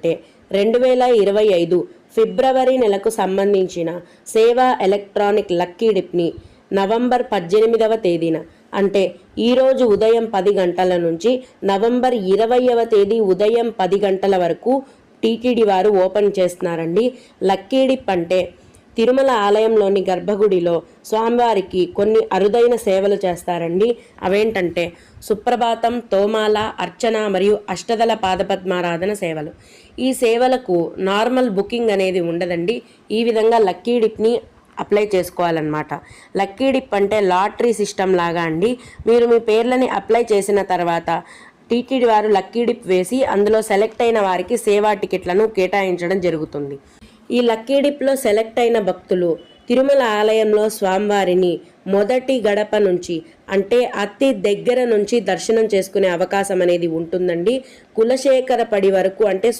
అంటే 2025 ఫిబ్రవరి నెలకు సంబంధించిన సేవా ఎలక్ట్రానిక్ లక్కీ డిప్ని నవంబర్ 18వ తేదీన అంటే ఈరోజు ఉదయం 10 గంటల నుంచి నవంబర్ 20వ తేదీ ఉదయం 10 గంటల వరకు టీటీడీ వారు ఓపెన్ చేస్తున్నారండి. లక్కీ డిప్ అంటే తిరుమల ఆలయంలోని గర్భగుడిలో స్వామివారికి కొన్ని అరుదైన సేవలు చేస్తారండి. అవేంటంటే సుప్రభాతం, తోమాల, అర్చన మరియు అష్టదళ పాదపద్మారాధన సేవలు. ఈ సేవలకు నార్మల్ బుకింగ్ అనేది ఉండదండి. ఈ విధంగా లక్కీ డిప్ని అప్లై చేసుకోవాలన్నమాట. లక్కీ డిప్ అంటే లాటరీ సిస్టమ్ లాగా అండి. మీరు మీ పేర్లని అప్లై చేసిన తర్వాత టీటీడీ వారు లక్కీ డిప్ వేసి అందులో సెలెక్ట్ అయిన వారికి సేవా టికెట్లను కేటాయించడం జరుగుతుంది. ఈ లక్కీ డిప్లో సెలెక్ట్ అయిన భక్తులు తిరుమల ఆలయంలో స్వామివారిని మొదటి గడప నుంచి అంటే అతి దగ్గర నుంచి దర్శనం చేసుకునే అవకాశం అనేది ఉంటుందండి. కులశేఖర పడి వరకు అంటే